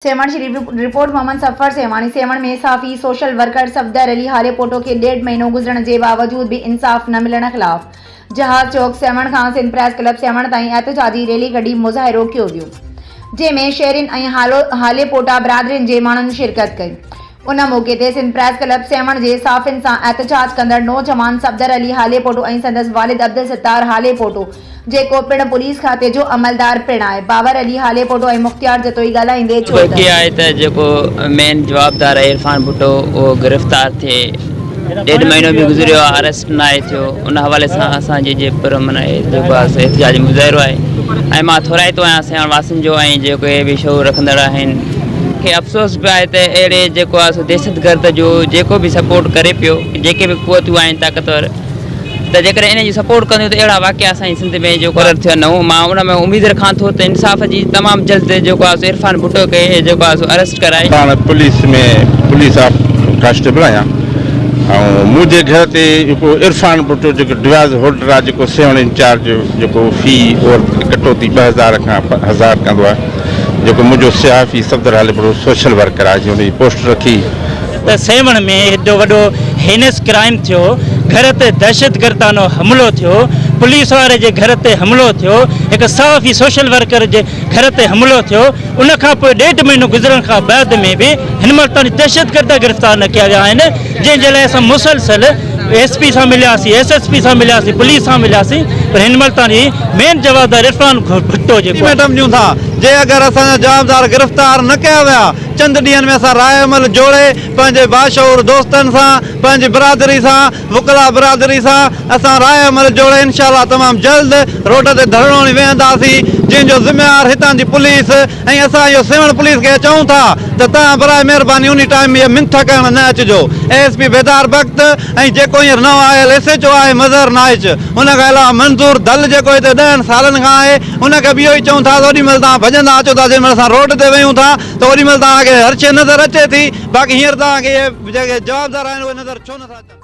सेवण से रिपोर्ट मोहम्मद सफ़र सेवाणी। सेवण में साफ़ी सोशल वर्कर सफदर अली हाले पोटो के 1.5 महीनो गुजरण के बावजूद भी इंसाफ न मिलण खिलाफ जहाज चौक सेवण का सिंध प्रेस क्लब सेवण ताईं एहतजाजी रैली कढी मुज़ाहिरो कियो वियो, जंहिंमें शहरिन हाले पोटा बिरादरिन के माण्हुनि शिरकत कई। उन मौके ते सिंध प्रेस क्लब सेवण के साफ़िन से एहतजाज कंदड़ नौजवान सफदर अली हाले पोटो और संदस वालिद अब्दुल सत्तार हाले पोटो जेको पिण पुलिस खाते जो अमलदार पिण है बाबर अली हाले पोटो और मुख्तियार जतोई ॻाल्हाईंदे चयो त जेको मेन जवाबदार है इरफान भुट्टो वो गिरफ्तार थे 1.5 महीनो भी गुजरियो, अरेस्ट ना थियो। उन हवाले से असांजे जे पर माना जेको आहे एहतजाजी मुज़ाहिरो आहे ऐं मां थोराइतो आहियां सेवण वासियुनि जो ऐं जेके बि शौर रखंदड़ आहिनि खे अफ़सोस पियो आहे त अहिड़े जेको आहे दहशतगर्द जो जेको बि सपोर्ट करे पियो, जेके बि क़ुवतूं आहिनि ताक़तवर, त जेकर इन जी सपोर्ट कंदियूं त अहिड़ा वाक़िया असांजी सिंध में जो करर थिया न। मां उन में उम्मीद रखां थो त इंसाफ़ जी तमामु जल्द जेको आहे इरफान भुट्टो खे जेको आहे अरेस्ट कराए। पाण पुलिस में पुलिस कांस्टेबल आहियां ऐं मुंहिंजे घर ते जेको इरफान भुट्टो जेको डिवाइस होल्डर आहे, जेको सेवण इंचार्ज जेको फ़ी और कटौती 2000 खां 1000 कंदो आहे, जेको मुंहिंजो सियाफ़ी सफदर हाले पोटो सोशल वर्कर आहे, हुनजी पोस्ट रखी त सेवण में एॾो वॾो हेनस क्राइम थियो, घर ते दहशतगर्दानो हमलो थियो, पुलिस वारे जे घर ते हमलो थियो, एक साफ़ी सोशल वर्कर जे घर ते हमलो थियो। उन खां पोइ 1.5 महीनो गुजरण खां बाद में भी हिन महिल ताईं दहशतगर्द गिरफ्तार न किया विया आहिनि, जंहिंजे लाइ असां मुसलसल SP सां मिलियासीं, SSP सां मिलियासीं, पुलिस सां मिलियासीं, पर हिन महिल ताईं मेन जवाबदार इरफान भुट्टो जेको मैडम ॾियूं था जे अगर असांजा जवाबदार गिरफ्तार न कया विया, चंद ॾींहंनि में असां राय अमल जोड़े पंहिंजे बाशऊर दोस्तनि सां, पंहिंजी बिरादरी सां, वकला बिरादरी सां असां राय अमल जोड़े इंशाअल्लाह तमामु जल्द रोड ते धरणो वेहंदासीं, जंहिंजो ज़िम्मेवार हितां जी पुलिस ऐं असां इहो सेवण पुलिस खे चऊं था त तव्हां बराए महिरबानी उन टाइम में मिंथ करण न अचिजो। ASP बेदार भक्त ऐं जेको हींअर नओं आयल SHO आहे मज़हर नाइच, उनखां अलावा मंज़ूर दल जेको हिते 10 सालनि खां आहे, उनखे बि इहो ई चऊं था त ओॾी महिल तव्हां भॼंदा अचो था, जेॾी महिल असां रोड ते वेयूं था त ओॾी महिल तव्हांखे हर शइ नज़र अचे थी, बाक़ी हींअर तव्हांखे जेके जवाबदार आहिनि उहे नज़र छो नथा अचनि।